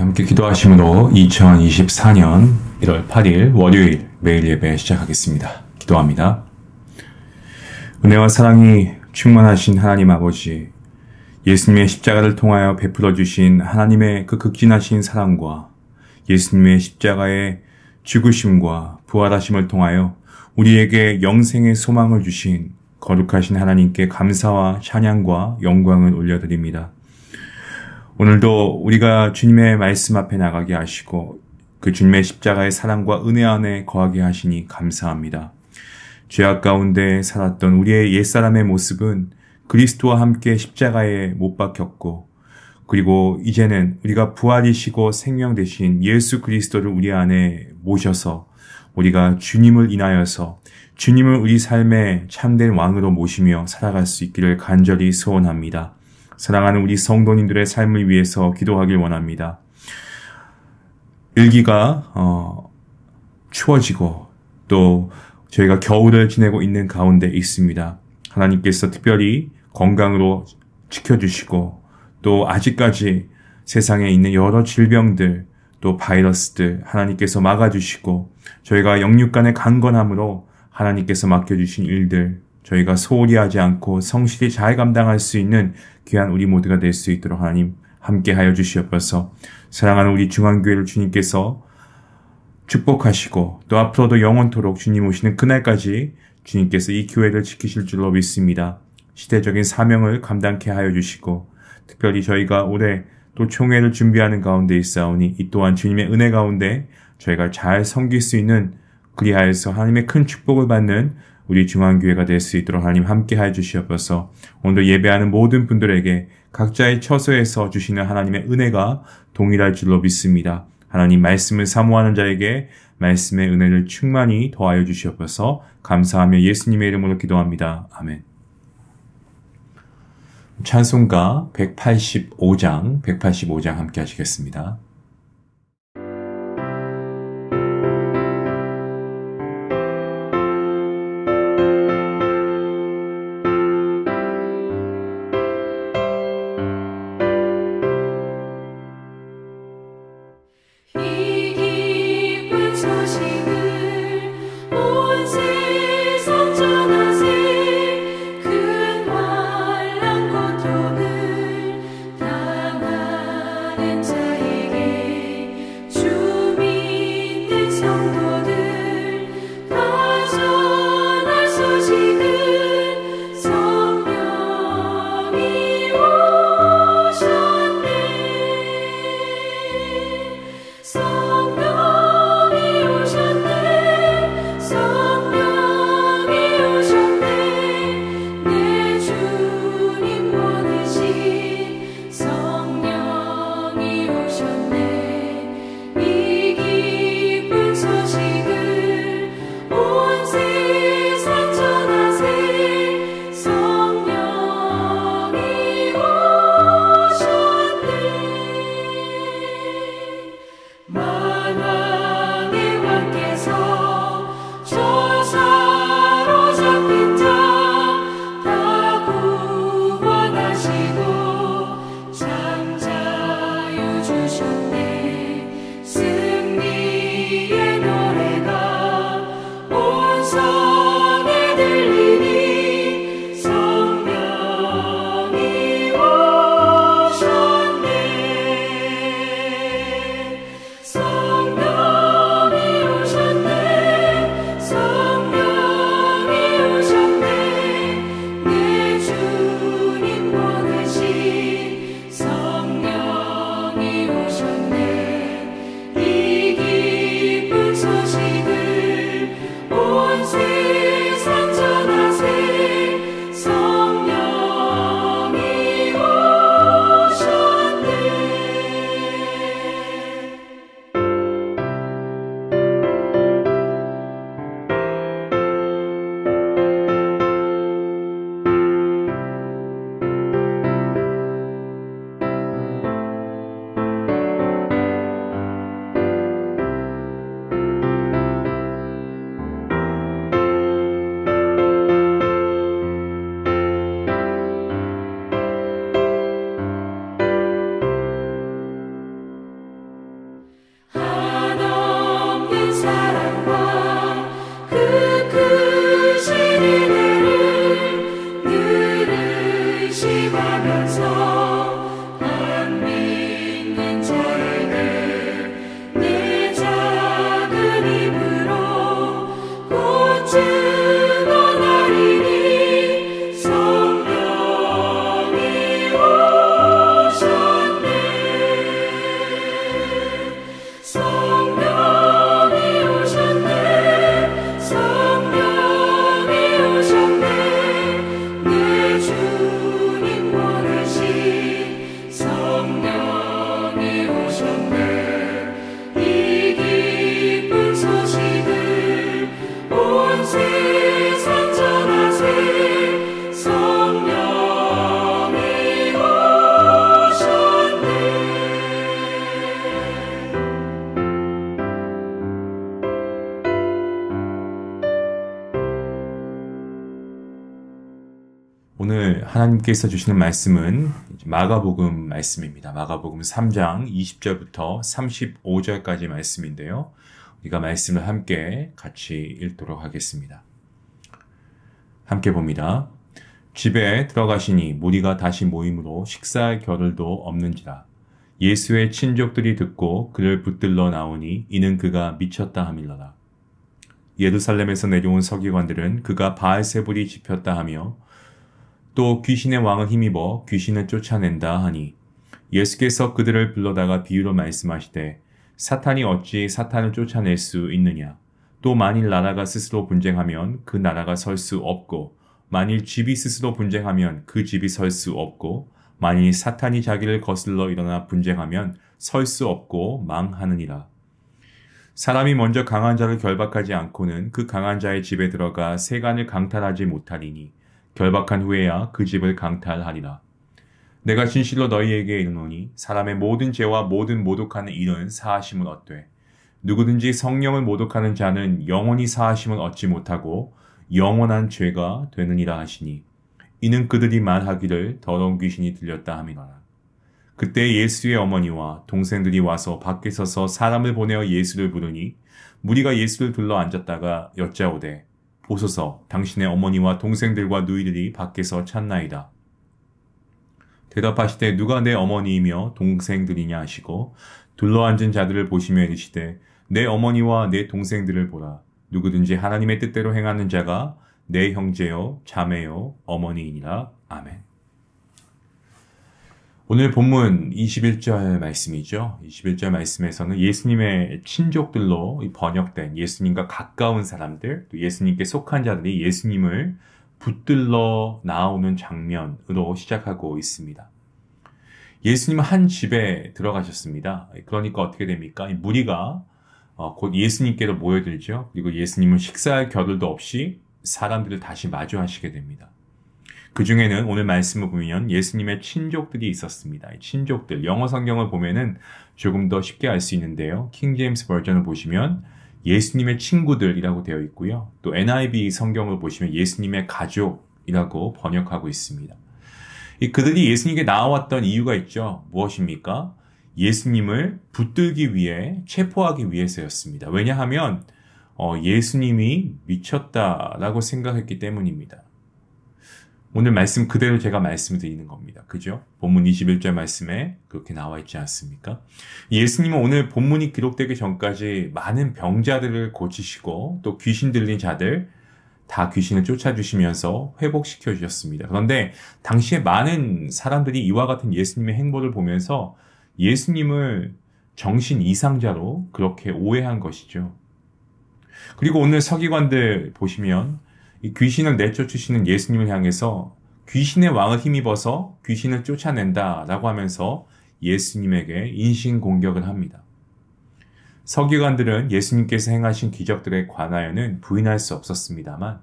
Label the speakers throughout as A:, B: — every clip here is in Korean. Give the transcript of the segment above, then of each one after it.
A: 함께 기도하심으로 2024년 1월 8일 월요일 매일 예배 시작하겠습니다. 기도합니다. 은혜와 사랑이 충만하신 하나님 아버지, 예수님의 십자가를 통하여 베풀어 주신 하나님의 그 극진하신 사랑과 예수님의 십자가의 죽으심과 부활하심을 통하여 우리에게 영생의 소망을 주신 거룩하신 하나님께 감사와 찬양과 영광을 올려드립니다. 오늘도 우리가 주님의 말씀 앞에 나가게 하시고 그 주님의 십자가의 사랑과 은혜 안에 거하게 하시니 감사합니다. 죄악 가운데 살았던 우리의 옛사람의 모습은 그리스도와 함께 십자가에 못 박혔고, 그리고 이제는 우리가 부활이시고 생명 되신 예수 그리스도를 우리 안에 모셔서 우리가 주님을 인하여서 주님을 우리 삶의 참된 왕으로 모시며 살아갈 수 있기를 간절히 소원합니다. 사랑하는 우리 성도님들의 삶을 위해서 기도하길 원합니다. 일기가 추워지고 또 저희가 겨울을 지내고 있는 가운데 있습니다. 하나님께서 특별히 건강으로 지켜주시고 또 아직까지 세상에 있는 여러 질병들 또 바이러스들 하나님께서 막아주시고 저희가 영육간의 강건함으로 하나님께서 맡겨주신 일들 저희가 소홀히 하지 않고 성실히 잘 감당할 수 있는 귀한 우리 모두가 될 수 있도록 하나님 함께하여 주시옵소서. 사랑하는 우리 중앙교회를 주님께서 축복하시고 또 앞으로도 영원토록 주님 오시는 그날까지 주님께서 이 교회를 지키실 줄로 믿습니다. 시대적인 사명을 감당케 하여 주시고 특별히 저희가 올해 또 총회를 준비하는 가운데 있사오니 이 또한 주님의 은혜 가운데 저희가 잘 섬길 수 있는 그리하여서 하나님의 큰 축복을 받는 우리 중앙교회가 될 수 있도록 하나님 함께 하여 주시옵소서. 오늘도 예배하는 모든 분들에게 각자의 처소에서 주시는 하나님의 은혜가 동일할 줄로 믿습니다. 하나님 말씀을 사모하는 자에게 말씀의 은혜를 충만히 더하여 주시옵소서. 감사하며 예수님의 이름으로 기도합니다. 아멘. 찬송가 185장 함께 하시겠습니다.
B: 성령이 오셨네.
A: 하나님께서 주시는 말씀은 마가복음 말씀입니다. 마가복음 3장 20절부터 35절까지 말씀인데요. 우리가 말씀을 함께 같이 읽도록 하겠습니다. 함께 봅니다. 집에 들어가시니 무리가 다시 모임으로 식사할 겨를도 없는지라. 예수의 친족들이 듣고 그를 붙들러 나오니 이는 그가 미쳤다 하밀러라. 예루살렘에서 내려온 서기관들은 그가 바알세불이 집혔다 하며 또 귀신의 왕을 힘입어 귀신을 쫓아낸다 하니 예수께서 그들을 불러다가 비유로 말씀하시되 사탄이 어찌 사탄을 쫓아낼 수 있느냐. 또 만일 나라가 스스로 분쟁하면 그 나라가 설 수 없고 만일 집이 스스로 분쟁하면 그 집이 설 수 없고 만일 사탄이 자기를 거슬러 일어나 분쟁하면 설 수 없고 망하느니라. 사람이 먼저 강한 자를 결박하지 않고는 그 강한 자의 집에 들어가 세간을 강탈하지 못하리니 결박한 후에야 그 집을 강탈하리라. 내가 진실로 너희에게 이르노니 사람의 모든 죄와 모든 모독하는 일은 사하심을 얻되 누구든지 성령을 모독하는 자는 영원히 사하심을 얻지 못하고 영원한 죄가 되느니라 하시니 이는 그들이 말하기를 더러운 귀신이 들렸다 함이라. 그때 예수의 어머니와 동생들이 와서 밖에 서서 사람을 보내어 예수를 부르니 무리가 예수를 둘러 앉았다가 여짜오되 보소서 당신의 어머니와 동생들과 누이들이 밖에서 찾나이다. 대답하시되 누가 내 어머니이며 동생들이냐 하시고 둘러앉은 자들을 보시며 이르시되 내 어머니와 내 동생들을 보라. 누구든지 하나님의 뜻대로 행하는 자가 내 형제요 자매요 어머니이니라. 아멘. 오늘 본문 21절 말씀이죠. 21절 말씀에서는 예수님의 친족들로 번역된 예수님과 가까운 사람들, 또 예수님께 속한 자들이 예수님을 붙들러 나오는 장면으로 시작하고 있습니다. 예수님은 한 집에 들어가셨습니다. 그러니까 어떻게 됩니까? 무리가 곧 예수님께로 모여들죠. 그리고 예수님은 식사할 겨를도 없이 사람들을 다시 마주하시게 됩니다. 그 중에는 오늘 말씀을 보면 예수님의 친족들이 있었습니다. 친족들, 영어 성경을 보면은 조금 더 쉽게 알 수 있는데요. 킹 제임스 버전을 보시면 예수님의 친구들이라고 되어 있고요. 또 NIV 성경을 보시면 예수님의 가족이라고 번역하고 있습니다. 그들이 예수님께 나와왔던 이유가 있죠. 무엇입니까? 예수님을 붙들기 위해, 체포하기 위해서였습니다. 왜냐하면 예수님이 미쳤다라고 생각했기 때문입니다. 오늘 말씀 그대로 제가 말씀을 드리는 겁니다. 그죠? 본문 21절 말씀에 그렇게 나와 있지 않습니까? 예수님은 오늘 본문이 기록되기 전까지 많은 병자들을 고치시고 또 귀신 들린 자들 다 귀신을 쫓아주시면서 회복시켜 주셨습니다. 그런데 당시에 많은 사람들이 이와 같은 예수님의 행보를 보면서 예수님을 정신 이상자로 그렇게 오해한 것이죠. 그리고 오늘 서기관들 보시면 이 귀신을 내쫓으시는 예수님을 향해서 귀신의 왕을 힘입어서 귀신을 쫓아낸다라고 하면서 예수님에게 인신공격을 합니다. 서기관들은 예수님께서 행하신 기적들에 관하여는 부인할 수 없었습니다만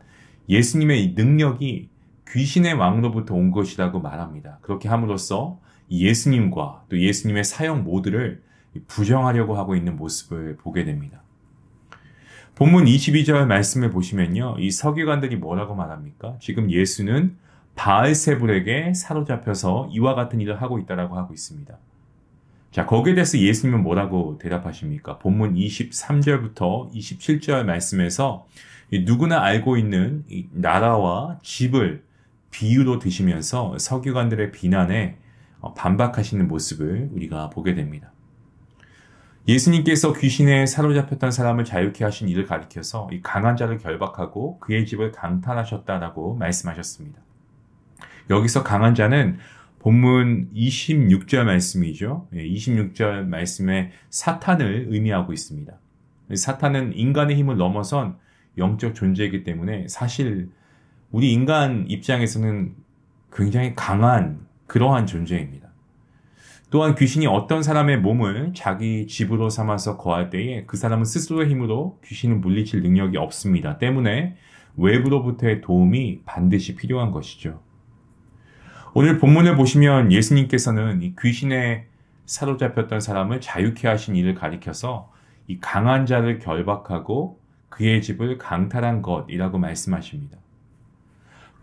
A: 예수님의 능력이 귀신의 왕로부터 온 것이라고 말합니다. 그렇게 함으로써 예수님과 또 예수님의 사역 모두를 부정하려고 하고 있는 모습을 보게 됩니다. 본문 22절 말씀을 보시면요. 이 서기관들이 뭐라고 말합니까? 지금 예수는 바알세불에게 사로잡혀서 이와 같은 일을 하고 있다라고 하고 있습니다. 자, 거기에 대해서 예수님은 뭐라고 대답하십니까? 본문 23절부터 27절 말씀에서 누구나 알고 있는 이 나라와 집을 비유로 드시면서 서기관들의 비난에 반박하시는 모습을 우리가 보게 됩니다. 예수님께서 귀신에 사로잡혔던 사람을 자유케 하신 일을 가리켜서 이 강한 자를 결박하고 그의 집을 강탈하셨다라고 말씀하셨습니다. 여기서 강한 자는 본문 26절 말씀이죠. 26절 말씀에 사탄을 의미하고 있습니다. 사탄은 인간의 힘을 넘어선 영적 존재이기 때문에 사실 우리 인간 입장에서는 굉장히 강한 그러한 존재입니다. 또한 귀신이 어떤 사람의 몸을 자기 집으로 삼아서 거할 때에 그 사람은 스스로의 힘으로 귀신을 물리칠 능력이 없습니다. 때문에 외부로부터의 도움이 반드시 필요한 것이죠. 오늘 본문을 보시면 예수님께서는 이 귀신에 사로잡혔던 사람을 자유케 하신 일을 가리켜서 이 강한 자를 결박하고 그의 집을 강탈한 것이라고 말씀하십니다.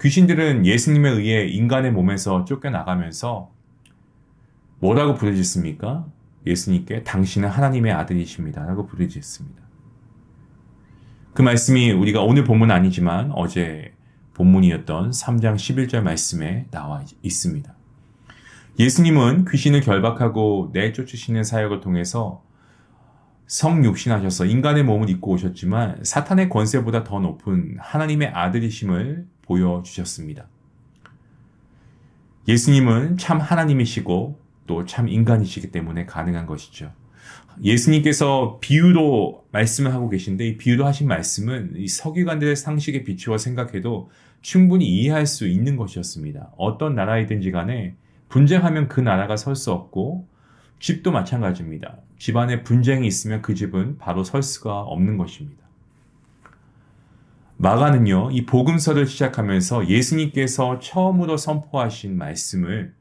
A: 귀신들은 예수님에 의해 인간의 몸에서 쫓겨나가면서 뭐라고 부르짖습니까? 예수님께 당신은 하나님의 아들이십니다 라고 부르짖습니다. 그 말씀이 우리가 오늘 본문 아니지만 어제 본문이었던 3장 11절 말씀에 나와 있습니다. 예수님은 귀신을 결박하고 내쫓으시는 사역을 통해서 성육신하셔서 인간의 몸을 입고 오셨지만 사탄의 권세보다 더 높은 하나님의 아들이심을 보여주셨습니다. 예수님은 참 하나님이시고 또 참 인간이시기 때문에 가능한 것이죠. 예수님께서 비유로 말씀을 하고 계신데 이 비유로 하신 말씀은 이 서기관들의 상식에 비추어 생각해도 충분히 이해할 수 있는 것이었습니다. 어떤 나라이든지 간에 분쟁하면 그 나라가 설 수 없고 집도 마찬가지입니다. 집안에 분쟁이 있으면 그 집은 바로 설 수가 없는 것입니다. 마가는요, 이 복음서를 시작하면서 예수님께서 처음으로 선포하신 말씀을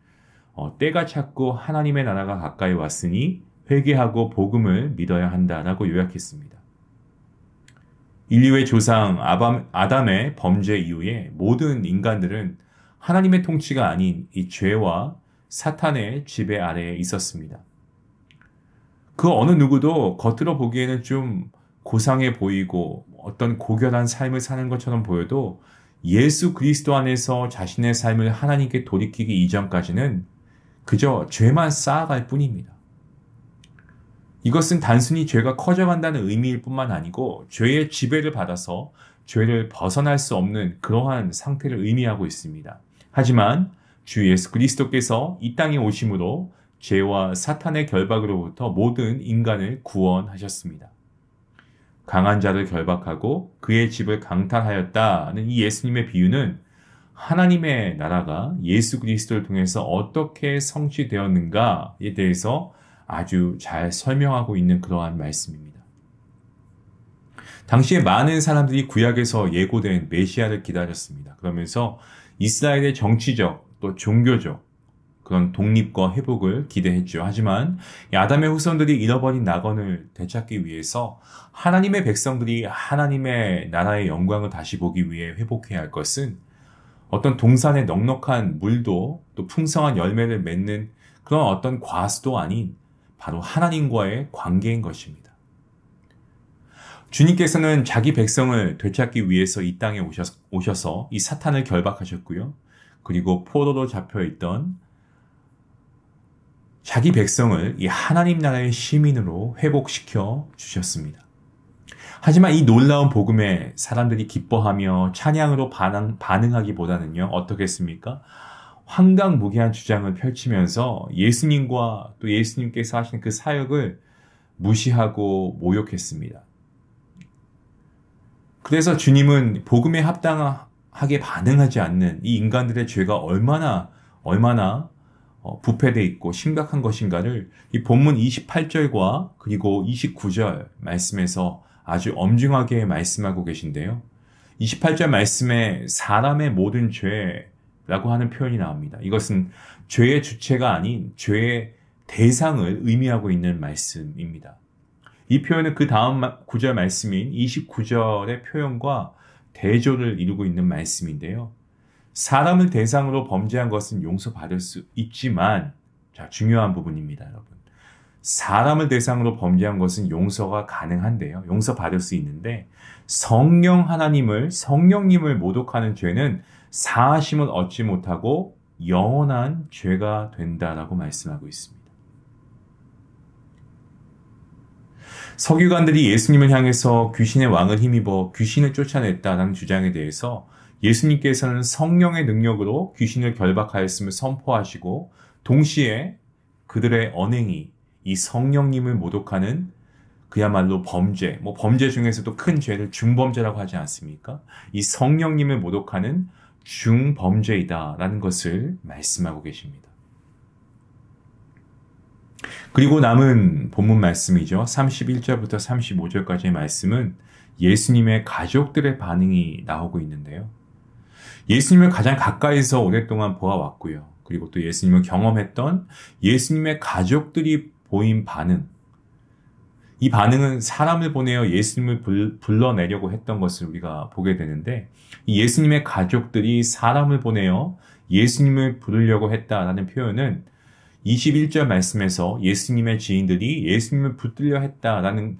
A: 때가 찼고 하나님의 나라가 가까이 왔으니 회개하고 복음을 믿어야 한다라고 요약했습니다. 인류의 조상 아담의 범죄 이후에 모든 인간들은 하나님의 통치가 아닌 이 죄와 사탄의 지배 아래에 있었습니다. 그 어느 누구도 겉으로 보기에는 좀 고상해 보이고 어떤 고결한 삶을 사는 것처럼 보여도 예수 그리스도 안에서 자신의 삶을 하나님께 돌이키기 이전까지는 그저 죄만 쌓아갈 뿐입니다. 이것은 단순히 죄가 커져간다는 의미일 뿐만 아니고 죄의 지배를 받아서 죄를 벗어날 수 없는 그러한 상태를 의미하고 있습니다. 하지만 주 예수 그리스도께서 이 땅에 오심으로 죄와 사탄의 결박으로부터 모든 인간을 구원하셨습니다. 강한 자를 결박하고 그의 집을 강탈하였다는 이 예수님의 비유는 하나님의 나라가 예수 그리스도를 통해서 어떻게 성취되었는가에 대해서 아주 잘 설명하고 있는 그러한 말씀입니다. 당시에 많은 사람들이 구약에서 예고된 메시아를 기다렸습니다. 그러면서 이스라엘의 정치적 또 종교적 그런 독립과 회복을 기대했죠. 하지만 아담의 후손들이 잃어버린 낙원을 되찾기 위해서 하나님의 백성들이 하나님의 나라의 영광을 다시 보기 위해 회복해야 할 것은 어떤 동산의 넉넉한 물도 또 풍성한 열매를 맺는 그런 어떤 과수도 아닌 바로 하나님과의 관계인 것입니다. 주님께서는 자기 백성을 되찾기 위해서 이 땅에 오셔서 이 사탄을 결박하셨고요. 그리고 포로로 잡혀있던 자기 백성을 이 하나님 나라의 시민으로 회복시켜 주셨습니다. 하지만 이 놀라운 복음에 사람들이 기뻐하며 찬양으로 반응하기보다는요, 어떻게 했습니까? 황당무계한 주장을 펼치면서 예수님과 또 예수님께서 하신 그 사역을 무시하고 모욕했습니다. 그래서 주님은 복음에 합당하게 반응하지 않는 이 인간들의 죄가 얼마나 부패되어 있고 심각한 것인가를 이 본문 28절과 그리고 29절 말씀에서 아주 엄중하게 말씀하고 계신데요. 28절 말씀에 사람의 모든 죄라고 하는 표현이 나옵니다. 이것은 죄의 주체가 아닌 죄의 대상을 의미하고 있는 말씀입니다. 이 표현은 그 다음 구절 말씀인 29절의 표현과 대조를 이루고 있는 말씀인데요. 사람을 대상으로 범죄한 것은 용서받을 수 있지만, 자, 중요한 부분입니다, 여러분. 사람을 대상으로 범죄한 것은 용서가 가능한데요. 용서받을 수 있는데, 성령님을 모독하는 죄는 사하심을 얻지 못하고 영원한 죄가 된다라고 말씀하고 있습니다. 서기관들이 예수님을 향해서 귀신의 왕을 힘입어 귀신을 쫓아냈다는 주장에 대해서 예수님께서는 성령의 능력으로 귀신을 결박하였음을 선포하시고 동시에 그들의 언행이 이 성령님을 모독하는 그야말로 범죄 중에서도 큰 죄를 중범죄라고 하지 않습니까? 이 성령님을 모독하는 중범죄이다라는 것을 말씀하고 계십니다. 그리고 남은 본문 말씀이죠. 31절부터 35절까지의 말씀은 예수님의 가족들의 반응이 나오고 있는데요. 예수님을 가장 가까이서 오랫동안 보아왔고요. 그리고 또 예수님을 경험했던 예수님의 가족들이 보인 반응. 이 반응은 사람을 보내어 예수님을 불러내려고 했던 것을 우리가 보게 되는데, 이 예수님의 가족들이 사람을 보내어 예수님을 부르려고 했다라는 표현은 21절 말씀에서 예수님의 지인들이 예수님을 붙들려 했다라는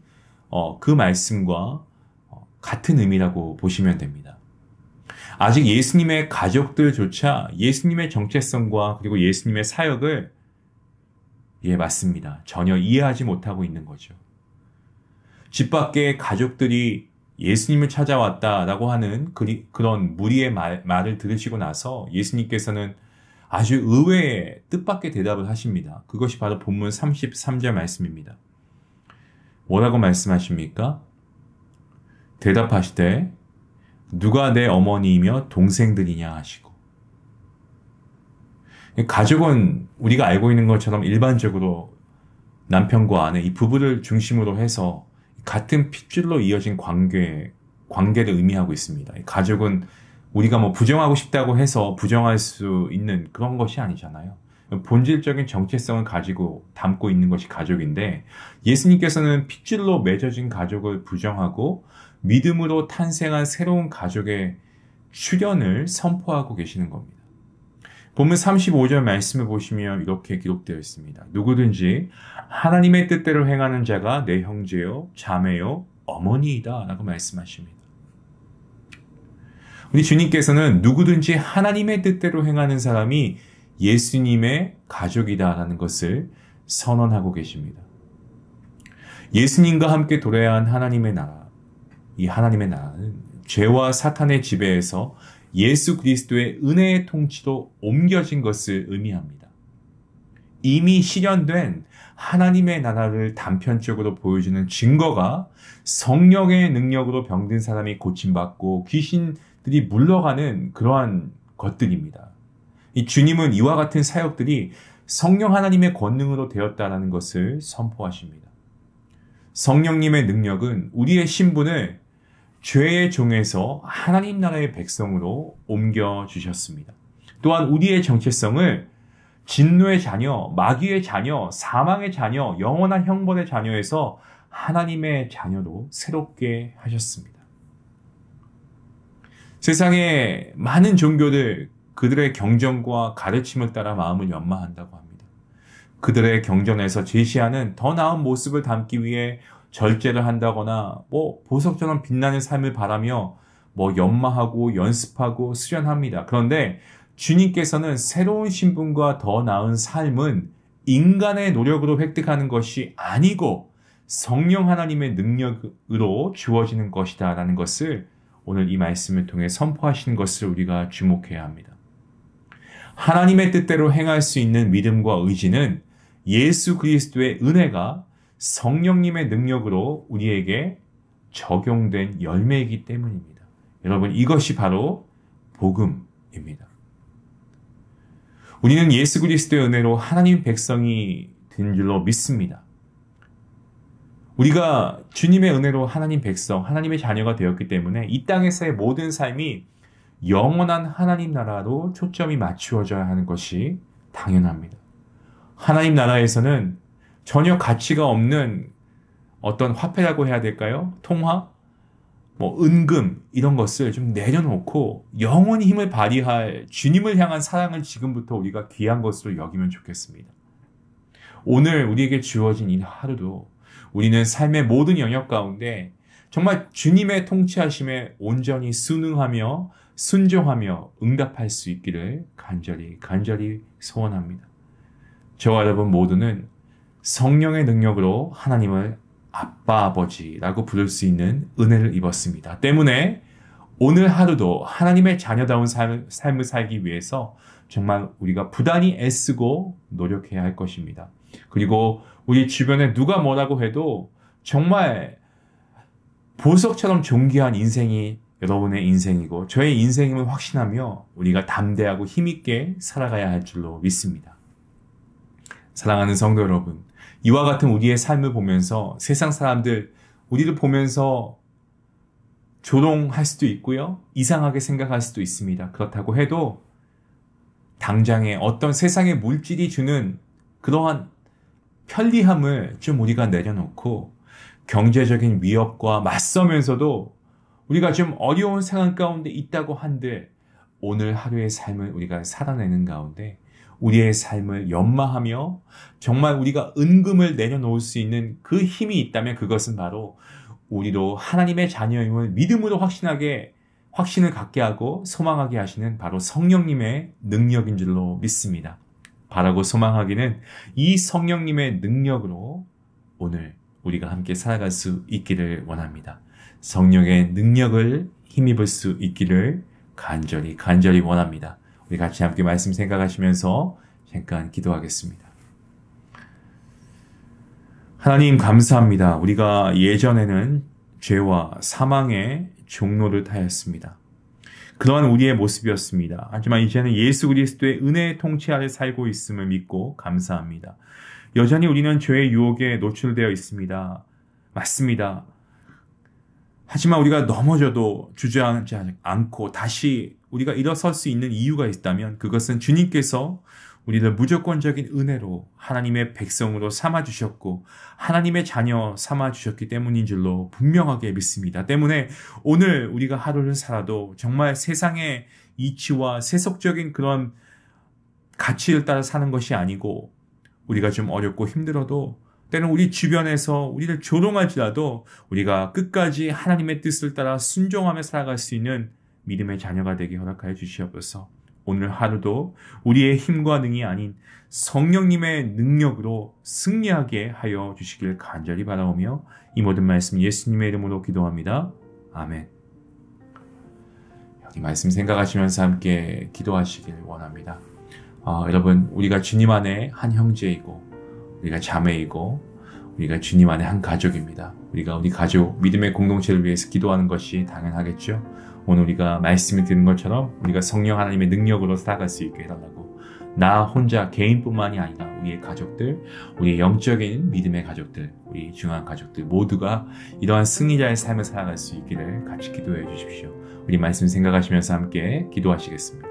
A: 그 말씀과 같은 의미라고 보시면 됩니다. 아직 예수님의 가족들조차 예수님의 정체성과 그리고 예수님의 사역을 맞습니다. 전혀 이해하지 못하고 있는 거죠. 집 밖에 가족들이 예수님을 찾아왔다라고 하는 그런 무리의 말을 들으시고 나서 예수님께서는 아주 의외의 뜻밖의 대답을 하십니다. 그것이 바로 본문 33절 말씀입니다. 뭐라고 말씀하십니까? 대답하시되 누가 내 어머니이며 동생들이냐 하시고. 가족은 우리가 알고 있는 것처럼 일반적으로 남편과 아내, 이 부부를 중심으로 해서 같은 핏줄로 이어진 관계를 의미하고 있습니다. 가족은 우리가 부정하고 싶다고 해서 부정할 수 있는 그런 것이 아니잖아요. 본질적인 정체성을 가지고 담고 있는 것이 가족인데, 예수님께서는 핏줄로 맺어진 가족을 부정하고 믿음으로 탄생한 새로운 가족의 출현을 선포하고 계시는 겁니다. 본문 35절 말씀을 보시면 이렇게 기록되어 있습니다. 누구든지 하나님의 뜻대로 행하는 자가 내 형제요, 자매요, 어머니이다 라고 말씀하십니다. 우리 주님께서는 누구든지 하나님의 뜻대로 행하는 사람이 예수님의 가족이다라는 것을 선언하고 계십니다. 예수님과 함께 도래해야 한 하나님의 나라, 이 하나님의 나라는 죄와 사탄의 지배에서 예수 그리스도의 은혜의 통치로 옮겨진 것을 의미합니다. 이미 실현된 하나님의 나라를 단편적으로 보여주는 증거가 성령의 능력으로 병든 사람이 고침받고 귀신들이 물러가는 그러한 것들입니다. 이 주님은 이와 같은 사역들이 성령 하나님의 권능으로 되었다는 것을 선포하십니다. 성령님의 능력은 우리의 신분을 죄의 종에서 하나님 나라의 백성으로 옮겨주셨습니다. 또한 우리의 정체성을 진노의 자녀, 마귀의 자녀, 사망의 자녀, 영원한 형벌의 자녀에서 하나님의 자녀로 새롭게 하셨습니다. 세상의 많은 종교들, 그들의 경전과 가르침을 따라 마음을 연마한다고 합니다. 그들의 경전에서 제시하는 더 나은 모습을 담기 위해 절제를 한다거나 보석처럼 빛나는 삶을 바라며 연마하고 연습하고 수련합니다. 그런데 주님께서는 새로운 신분과 더 나은 삶은 인간의 노력으로 획득하는 것이 아니고 성령 하나님의 능력으로 주어지는 것이다 라는 것을 오늘 이 말씀을 통해 선포하시는 것을 우리가 주목해야 합니다. 하나님의 뜻대로 행할 수 있는 믿음과 의지는 예수 그리스도의 은혜가 성령님의 능력으로 우리에게 적용된 열매이기 때문입니다. 여러분, 이것이 바로 복음입니다. 우리는 예수 그리스도의 은혜로 하나님 백성이 된 줄로 믿습니다. 우리가 주님의 은혜로 하나님 백성, 하나님의 자녀가 되었기 때문에 이 땅에서의 모든 삶이 영원한 하나님 나라로 초점이 맞추어져야 하는 것이 당연합니다. 하나님 나라에서는 전혀 가치가 없는 어떤 화폐라고 해야 될까요? 통화? 은금 이런 것을 좀 내려놓고 영원히 힘을 발휘할 주님을 향한 사랑을 지금부터 우리가 귀한 것으로 여기면 좋겠습니다. 오늘 우리에게 주어진 이 하루도 우리는 삶의 모든 영역 가운데 정말 주님의 통치하심에 온전히 순응하며 순종하며 응답할 수 있기를 간절히 소원합니다. 저와 여러분 모두는 성령의 능력으로 하나님을 아빠, 아버지라고 부를 수 있는 은혜를 입었습니다. 때문에 오늘 하루도 하나님의 자녀다운 삶을 살기 위해서 정말 우리가 부단히 애쓰고 노력해야 할 것입니다. 그리고 우리 주변에 누가 뭐라고 해도 정말 보석처럼 존귀한 인생이 여러분의 인생이고 저의 인생임을 확신하며 우리가 담대하고 힘있게 살아가야 할 줄로 믿습니다. 사랑하는 성도 여러분, 이와 같은 우리의 삶을 보면서 세상 사람들 우리를 보면서 조롱할 수도 있고요. 이상하게 생각할 수도 있습니다. 그렇다고 해도 당장에 어떤 세상의 물질이 주는 그러한 편리함을 좀 우리가 내려놓고 경제적인 위협과 맞서면서도 우리가 좀 어려운 상황 가운데 있다고 한들 오늘 하루의 삶을 우리가 살아내는 가운데 우리의 삶을 연마하며 정말 우리가 은금을 내려놓을 수 있는 그 힘이 있다면 그것은 바로 우리도 하나님의 자녀임을 믿음으로 확신을 갖게 하고 소망하게 하시는 바로 성령님의 능력인 줄로 믿습니다. 바라고 소망하기는 이 성령님의 능력으로 오늘 우리가 함께 살아갈 수 있기를 원합니다. 성령의 능력을 힘입을 수 있기를 간절히 원합니다. 우리 같이 함께 말씀 생각하시면서 잠깐 기도하겠습니다. 하나님 감사합니다. 우리가 예전에는 죄와 사망의 종로를 타였습니다. 그러한 우리의 모습이었습니다. 하지만 이제는 예수 그리스도의 은혜의 통치 아래 살고 있음을 믿고 감사합니다. 여전히 우리는 죄의 유혹에 노출되어 있습니다. 맞습니다. 하지만 우리가 넘어져도 주저앉지 않고 다시 우리가 일어설 수 있는 이유가 있다면 그것은 주님께서 우리를 무조건적인 은혜로 하나님의 백성으로 삼아주셨고 하나님의 자녀 삼아주셨기 때문인 줄로 분명하게 믿습니다. 때문에 오늘 우리가 하루를 살아도 정말 세상의 이치와 세속적인 그런 가치를 따라 사는 것이 아니고 우리가 좀 어렵고 힘들어도 때는 우리 주변에서 우리를 조롱할지라도 우리가 끝까지 하나님의 뜻을 따라 순종하며 살아갈 수 있는 믿음의 자녀가 되게 허락하여 주시옵소서. 오늘 하루도 우리의 힘과 능이 아닌 성령님의 능력으로 승리하게 하여 주시길 간절히 바라오며 이 모든 말씀 예수님의 이름으로 기도합니다. 아멘. 여기 말씀 생각하시면서 함께 기도하시길 원합니다. 여러분 우리가 주님 안에 한 형제이고 우리가 자매이고 우리가 주님 안에 한 가족입니다. 우리가 우리 가족 믿음의 공동체를 위해서 기도하는 것이 당연하겠죠. 오늘 우리가 말씀을 듣는 것처럼 우리가 성령 하나님의 능력으로 살아갈 수 있게 해달라고 나 혼자 개인뿐만이 아니라 우리의 가족들, 우리의 영적인 믿음의 가족들, 우리 중요한 가족들 모두가 이러한 승리자의 삶을 살아갈 수 있기를 같이 기도해 주십시오. 우리 말씀 생각하시면서 함께 기도하시겠습니다.